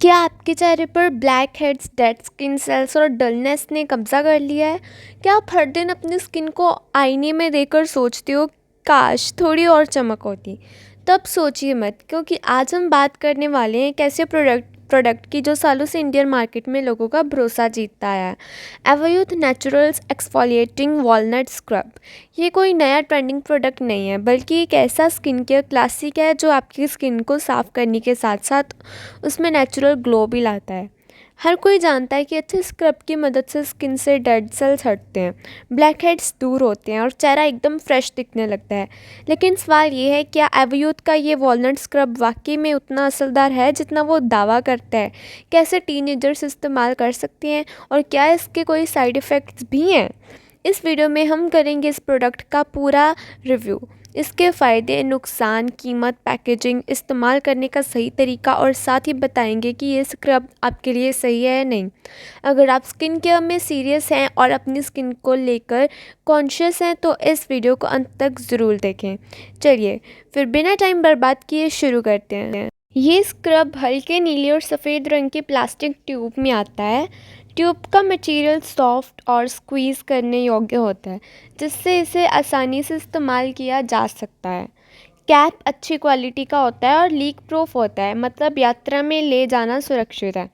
क्या आपके चेहरे पर black heads, dead skin cells और डलनेस ने कब्ज़ा कर लिया है? क्या आप हर दिन अपनी स्किन को आईने में देखकर सोचते हो, काश थोड़ी और चमक होती? तब सोचिए मत, क्योंकि आज हम बात करने वाले हैं एक ऐसे प्रोडक्ट की जो सालों से इंडियन मार्केट में लोगों का भरोसा जीतता आया है। एवोयूथ नेचुरल्स एक्सफोलिएटिंग वॉलनट स्क्रब। ये कोई नया ट्रेंडिंग प्रोडक्ट नहीं है, बल्कि एक ऐसा स्किन केयर क्लासिक है जो आपकी स्किन को साफ करने के साथ साथ उसमें नेचुरल ग्लो भी लाता है। हर कोई जानता है कि अच्छे स्क्रब की मदद से स्किन से डेड सेल्स हटते हैं, ब्लैक हेड्स दूर होते हैं और चेहरा एकदम फ्रेश दिखने लगता है। लेकिन सवाल ये है, क्या एवोयूथ का ये वॉलनट स्क्रब वाकई में उतना असरदार है जितना वो दावा करता है? कैसे टीनेजर्स इस्तेमाल कर सकते हैं और क्या इसके कोई साइड इफ़ेक्ट्स भी हैं? इस वीडियो में हम करेंगे इस प्रोडक्ट का पूरा रिव्यू, इसके फ़ायदे, नुकसान, कीमत, पैकेजिंग, इस्तेमाल करने का सही तरीका और साथ ही बताएंगे कि ये स्क्रब आपके लिए सही है या नहीं। अगर आप स्किन केयर में सीरियस हैं और अपनी स्किन को लेकर कॉन्शियस हैं तो इस वीडियो को अंत तक ज़रूर देखें। चलिए फिर बिना टाइम बर्बाद किए शुरू करते हैं। ये स्क्रब हल्के नीले और सफ़ेद रंग के प्लास्टिक ट्यूब में आता है। ट्यूब का मटेरियल सॉफ्ट और स्क्वीज़ करने योग्य होता है, जिससे इसे आसानी से इस्तेमाल किया जा सकता है। कैप अच्छी क्वालिटी का होता है और लीक प्रूफ होता है, मतलब यात्रा में ले जाना सुरक्षित है।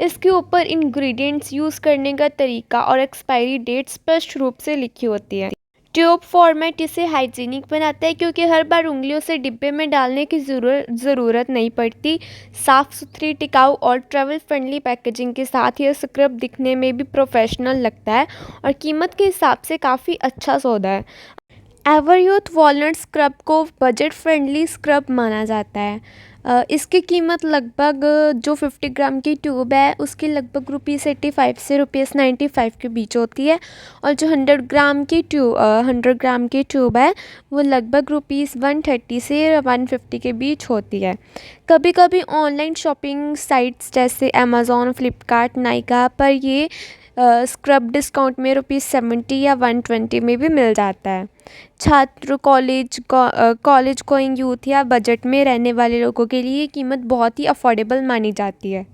इसके ऊपर इंग्रेडिएंट्स यूज़ करने का तरीका और एक्सपायरी डेट स्पष्ट रूप से लिखी होती है। ट्यूब फॉर्मेट इसे हाइजीनिक बनाता है, क्योंकि हर बार उंगलियों से डिब्बे में डालने की ज़रूरत नहीं पड़ती। साफ़ सुथरी, टिकाऊ और ट्रैवल फ्रेंडली पैकेजिंग के साथ यह स्क्रब दिखने में भी प्रोफेशनल लगता है और कीमत के हिसाब से काफ़ी अच्छा सौदा है। एवोयूथ वॉलनट स्क्रब को बजट फ्रेंडली स्क्रब माना जाता है। इसकी कीमत लगभग, जो 50 ग्राम की ट्यूब है उसकी लगभग ₹85 से ₹95 के बीच होती है, और जो 100 ग्राम की ट्यूब है वो लगभग ₹130 से 150 के बीच होती है। कभी कभी ऑनलाइन शॉपिंग साइट्स जैसे अमेज़ॉन, फ्लिपकार्ट, नाइका पर ये स्क्रब डिस्काउंट में ₹70 या 120 में भी मिल जाता है। छात्र, कॉलेज गोइंग यूथ या बजट में रहने वाले लोगों के लिए ये कीमत बहुत ही अफोर्डेबल मानी जाती है।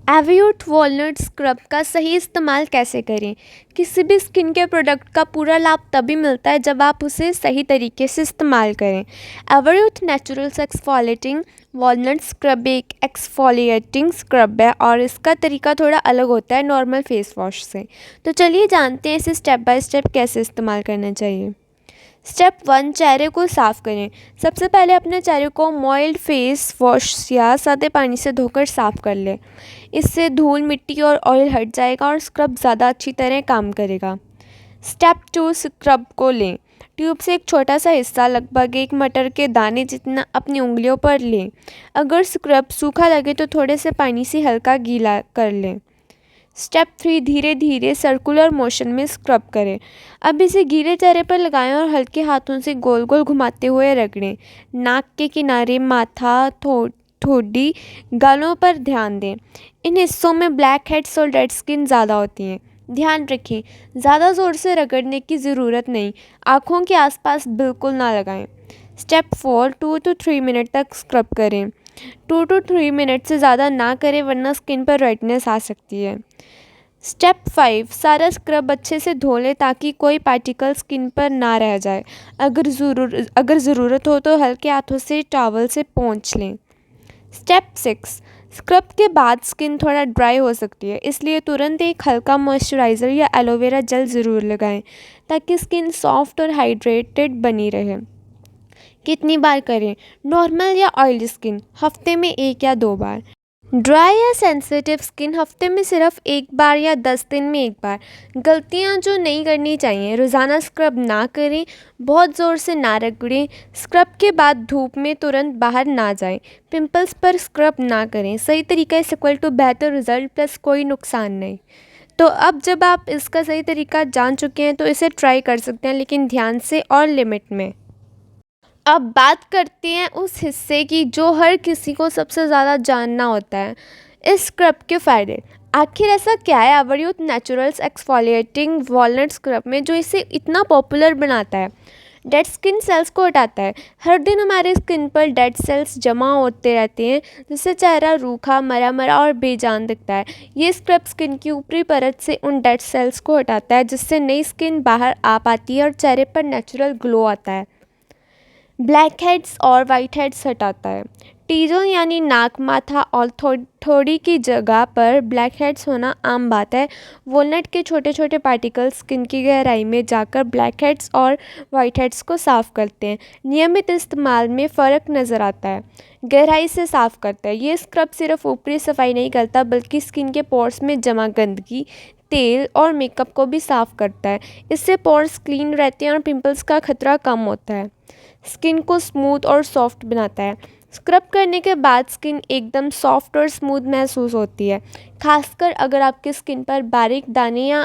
एवोयूथ वॉलनट स्क्रब का सही इस्तेमाल कैसे करें? किसी भी स्किन केयर प्रोडक्ट का पूरा लाभ तभी मिलता है जब आप उसे सही तरीके से इस्तेमाल करें। एवोयूथ नेचुरल्स एक्सफोलिएटिंग वॉलनट स्क्रब एक एक्सफोलिएटिंग स्क्रब है और इसका तरीका थोड़ा अलग होता है नॉर्मल फेस वॉश से। तो चलिए जानते हैं इसे स्टेप बाय स्टेप कैसे इस्तेमाल करना चाहिए। स्टेप 1, चेहरे को साफ़ करें। सबसे पहले अपने चेहरे को मॉइल्ड फेस वॉश या सादे पानी से धोकर साफ़ कर लें। इससे धूल, मिट्टी और ऑयल हट जाएगा और स्क्रब ज़्यादा अच्छी तरह काम करेगा। स्टेप 2, स्क्रब को लें। ट्यूब से एक छोटा सा हिस्सा, लगभग एक मटर के दाने जितना, अपनी उंगलियों पर लें। अगर स्क्रब सूखा लगे तो थोड़े से पानी से हल्का गीला कर लें। स्टेप 3, धीरे धीरे सर्कुलर मोशन में स्क्रब करें। अब इसे गीले चेहरे पर लगाएं और हल्के हाथों से गोल गोल घुमाते हुए रगड़ें। नाक के किनारे, माथा, ठोड़ी, गालों पर ध्यान दें। इन हिस्सों में ब्लैक हेड्स और डेड स्किन ज़्यादा होती हैं। ध्यान रखें, ज़्यादा ज़ोर से रगड़ने की ज़रूरत नहीं। आँखों के आसपास बिल्कुल ना लगाएं। स्टेप 4, 2 to 3 मिनट तक स्क्रब करें। 2 to 3 मिनट से ज़्यादा ना करें, वरना स्किन पर रेडनेस आ सकती है। स्टेप 5, सारा स्क्रब अच्छे से धो लें ताकि कोई पार्टिकल स्किन पर ना रह जाए। अगर ज़रूरत हो तो हल्के हाथों से टॉवल से पोंछ लें। स्टेप 6, स्क्रब के बाद स्किन थोड़ा ड्राई हो सकती है, इसलिए तुरंत एक हल्का मॉइस्चराइज़र या एलोवेरा जेल ज़रूर लगाएं ताकि स्किन सॉफ्ट और हाइड्रेटेड बनी रहे। कितनी बार करें? नॉर्मल या ऑयली स्किन हफ्ते में 1 या 2 बार। ड्राई या सेंसिटिव स्किन हफ्ते में सिर्फ 1 बार या 10 दिन में 1 बार। गलतियां जो नहीं करनी चाहिए: रोज़ाना स्क्रब ना करें, बहुत ज़ोर से ना रगड़ें, स्क्रब के बाद धूप में तुरंत बाहर ना जाएं, पिंपल्स पर स्क्रब ना करें। सही तरीका इज इक्वल टू बेहतर रिजल्ट प्लस कोई नुकसान नहीं। तो अब जब आप इसका सही तरीका जान चुके हैं तो इसे ट्राई कर सकते हैं, लेकिन ध्यान से और लिमिट में। अब बात करते हैं उस हिस्से की जो हर किसी को सबसे ज़्यादा जानना होता है, इस स्क्रब के फ़ायदे। आखिर ऐसा क्या है एवोयूथ नेचुरल्स एक्सफोलिएटिंग वॉलनट स्क्रब में जो इसे इतना पॉपुलर बनाता है? डेड स्किन सेल्स को हटाता है। हर दिन हमारे स्किन पर डेड सेल्स जमा होते रहते हैं, जिससे चेहरा रूखा, मरा मरा और बेजान दिखता है। ये स्क्रब स्किन की ऊपरी परत से उन डेड सेल्स को हटाता है, जिससे नई स्किन बाहर आ पाती है और चेहरे पर नेचुरल ग्लो आता है। ब्लैक हेड्स और वाइट हेड्स हटाता है। टीजों यानी नाक, माथा और थोड़ी की जगह पर ब्लैक हेड्स होना आम बात है। वॉलनट के छोटे छोटे पार्टिकल्स स्किन की गहराई में जाकर ब्लैक हेड्स और वाइट हेड्स को साफ़ करते हैं। नियमित इस्तेमाल में फ़र्क नज़र आता है। गहराई से साफ़ करता है। ये स्क्रब सिर्फ ऊपरी सफाई नहीं करता, बल्कि स्किन के पोर्स में जमा गंदगी, तेल और मेकअप को भी साफ़ करता है। इससे पोर्स क्लीन रहते हैं और पिंपल्स का खतरा कम होता है। स्किन को स्मूथ और सॉफ्ट बनाता है। स्क्रब करने के बाद स्किन एकदम सॉफ्ट और स्मूथ महसूस होती है। खासकर अगर आपकी स्किन पर बारीक दाने या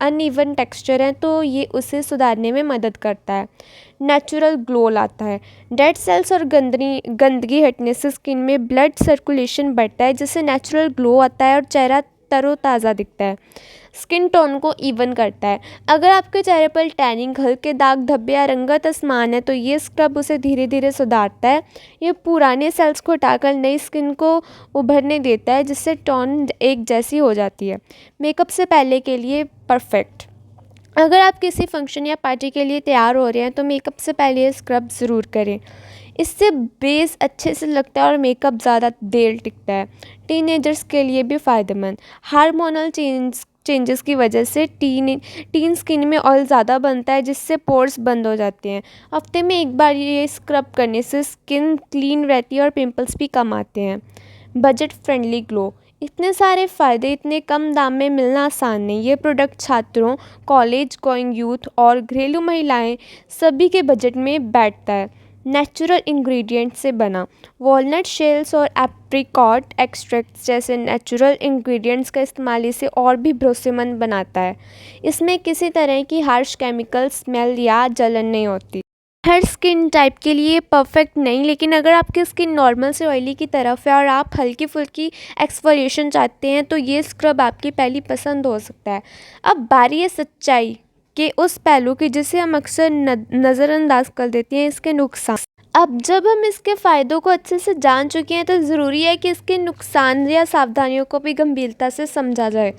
अनइवन टेक्सचर हैं, तो ये उसे सुधारने में मदद करता है। नेचुरल ग्लो लाता है। डेड सेल्स और गंदगी हटने से स्किन में ब्लड सर्कुलेशन बढ़ता है, जिससे नेचुरल ग्लो आता है और चेहरा तरोताज़ा दिखता है। स्किन टोन को इवन करता है। अगर आपके चेहरे पर टैनिंग, हल्के दाग धब्बे या रंगत असमान है, तो ये स्क्रब उसे धीरे धीरे सुधारता है। ये पुराने सेल्स को हटाकर नई स्किन को उभरने देता है, जिससे टोन एक जैसी हो जाती है। मेकअप से पहले के लिए परफेक्ट। अगर आप किसी फंक्शन या पार्टी के लिए तैयार हो रहे हैं, तो मेकअप से पहले ये स्क्रब ज़रूर करें। इससे बेस अच्छे से लगता है और मेकअप ज़्यादा देर टिकता है। टीनेजर्स के लिए भी फ़ायदेमंद। हार्मोनल चेंजेस की वजह से टीन स्किन में ऑयल ज़्यादा बनता है, जिससे पोर्स बंद हो जाते हैं। हफ्ते में एक बार ये स्क्रब करने से स्किन क्लीन रहती है और पिंपल्स भी कम आते हैं। Budget friendly glow. इतने सारे फ़ायदे इतने कम दाम में मिलना आसान नहीं। ये प्रोडक्ट छात्रों, कॉलेज गोइंग यूथ और घरेलू महिलाएं सभी के बजट में बैठता है। नेचुरल इंग्रेडिएंट से बना। वॉलनट शेल्स और एप्रिकॉट एक्सट्रैक्ट्स जैसे नेचुरल इंग्रेडिएंट्स का इस्तेमाल इसे और भी भरोसेमंद बनाता है। इसमें किसी तरह की हार्श केमिकल, स्मेल या जलन नहीं होती। हर स्किन टाइप के लिए परफेक्ट नहीं, लेकिन अगर आपकी स्किन नॉर्मल से ऑयली की तरफ है और आप हल्की फुल्की एक्सफोलिएशन चाहते हैं, तो ये स्क्रब आपकी पहली पसंद हो सकता है। अब बारी है सच्चाई के उस पहलू की जिसे हम अक्सर नज़रअंदाज कर देते हैं, इसके नुकसान। अब जब हम इसके फ़ायदों को अच्छे से जान चुके हैं, तो ज़रूरी है कि इसके नुकसान या सावधानियों को भी गंभीरता से समझा जाए।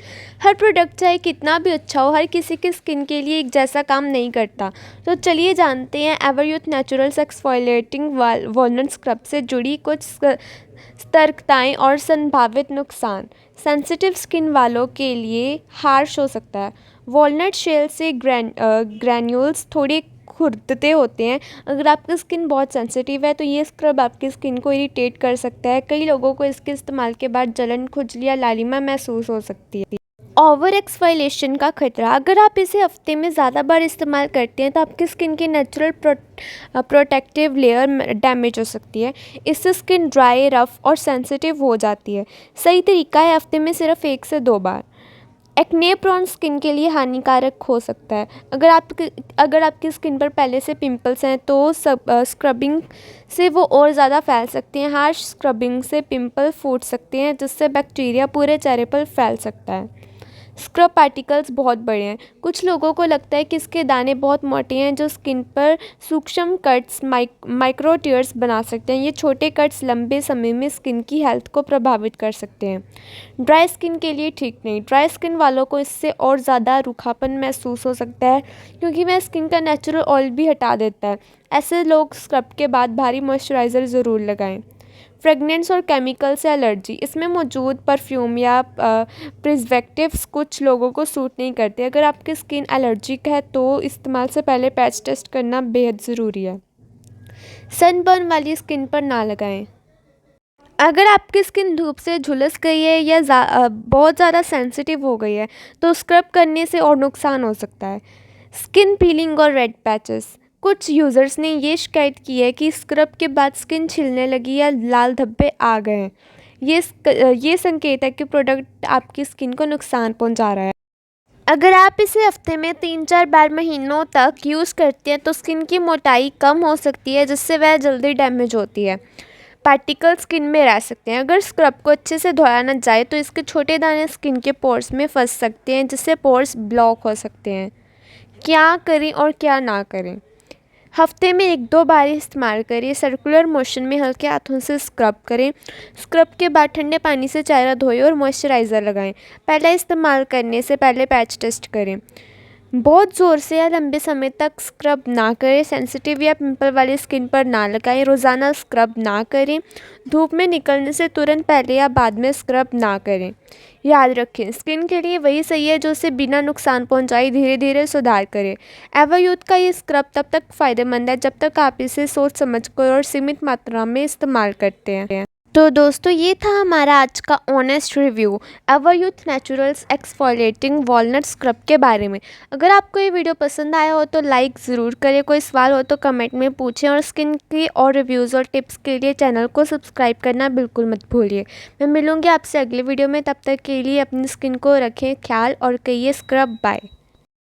हर प्रोडक्ट चाहे कितना भी अच्छा हो, हर किसी की स्किन के लिए एक जैसा काम नहीं करता। तो चलिए जानते हैं Everyuth naturals exfoliating walnut scrub से जुड़ी कुछ सतर्कताएं और संभावित नुकसान। सेंसिटिव स्किन वालों के लिए हार्श हो सकता है। वॉलनट शेल से ग्रैन्यूल्स थोड़े खुरदते होते हैं। अगर आपकी स्किन बहुत सेंसिटिव है, तो ये स्क्रब आपकी स्किन को इरिटेट कर सकता है। कई लोगों को इसके इस्तेमाल के बाद जलन, खुजली या लालिमा महसूस हो सकती है। ओवर एक्सफोलिएशन का खतरा। अगर आप इसे हफ्ते में ज़्यादा बार इस्तेमाल करते हैं, तो आपकी स्किन की नेचुरल प्रोटेक्टिव लेयर डैमेज हो सकती है। इससे स्किन ड्राई, रफ और सेंसिटिव हो जाती है। सही तरीका है हफ्ते में सिर्फ 1 से 2 बार। एक्ने प्रोन स्किन के लिए हानिकारक हो सकता है। अगर आपकी स्किन पर पहले से पिंपल्स हैं, तो स्क्रबिंग से वो और ज़्यादा फैल सकते हैं। हार्श स्क्रबिंग से पिंपल फूट सकते हैं, जिससे बैक्टीरिया पूरे चेहरे पर फैल सकता है। स्क्रब पार्टिकल्स बहुत बड़े हैं। कुछ लोगों को लगता है कि इसके दाने बहुत मोटे हैं, जो स्किन पर सूक्ष्म कट्स, माइक्रो टियर्स बना सकते हैं। ये छोटे कट्स लंबे समय में स्किन की हेल्थ को प्रभावित कर सकते हैं। ड्राई स्किन के लिए ठीक नहीं। ड्राई स्किन वालों को इससे और ज़्यादा रूखापन महसूस हो सकता है, क्योंकि वह स्किन का नेचुरल ऑयल भी हटा देता है। ऐसे लोग स्क्रब के बाद भारी मॉइस्चराइज़र ज़रूर लगाएं। फ्रेगनेंस और केमिकल से एलर्जी। इसमें मौजूद परफ्यूम या प्रिजर्वेटिव्स कुछ लोगों को सूट नहीं करते। अगर आपकी स्किन एलर्जिक है, तो इस्तेमाल से पहले पैच टेस्ट करना बेहद ज़रूरी है। सनबर्न वाली स्किन पर ना लगाएं। अगर आपकी स्किन धूप से झुलस गई है या बहुत ज़्यादा सेंसिटिव हो गई है, तो स्क्रब करने से और नुकसान हो सकता है। स्किन पीलिंग और रेड पैचेस। कुछ यूज़र्स ने ये शिकायत की है कि स्क्रब के बाद स्किन छिलने लगी या लाल धब्बे आ गए हैं। ये संकेत है कि प्रोडक्ट आपकी स्किन को नुकसान पहुंचा रहा है। अगर आप इसे हफ्ते में 3-4 बार महीनों तक यूज़ करते हैं, तो स्किन की मोटाई कम हो सकती है, जिससे वह जल्दी डैमेज होती है। पार्टिकल स्किन में रह सकते हैं। अगर स्क्रब को अच्छे से धोया न जाए, तो इसके छोटे दाने स्किन के पोर्स में फंस सकते हैं, जिससे पोर्स ब्लॉक हो सकते हैं। क्या करें और क्या ना करें। हफ्ते में 1-2 बार इस्तेमाल करें। सर्कुलर मोशन में हल्के हाथों से स्क्रब करें। स्क्रब के बाद ठंडे पानी से चेहरा धोएं और मॉइस्चराइज़र लगाएं। पहले इस्तेमाल करने से पहले पैच टेस्ट करें। बहुत ज़ोर से या लंबे समय तक स्क्रब ना करें। सेंसिटिव या पिंपल वाली स्किन पर ना लगाएं। रोज़ाना स्क्रब ना करें। धूप में निकलने से तुरंत पहले या बाद में स्क्रब ना करें। याद रखें, स्किन के लिए वही सही है जो उसे बिना नुकसान पहुंचाए धीरे धीरे सुधार करे। एवरयूथ का ये स्क्रब तब तक फ़ायदेमंद है जब तक आप इसे सोच समझ कर और सीमित मात्रा में इस्तेमाल करते हैं। तो दोस्तों, ये था हमारा आज का honest review Everyuth naturals exfoliating walnut scrub के बारे में। अगर आपको ये वीडियो पसंद आया हो तो लाइक ज़रूर करें। कोई सवाल हो तो कमेंट में पूछें और स्किन की और रिव्यूज़ और टिप्स के लिए चैनल को सब्सक्राइब करना बिल्कुल मत भूलिए। मैं मिलूँगी आपसे अगले वीडियो में। तब तक के लिए अपनी स्किन को रखें ख्याल और करिए स्क्रब। बाय।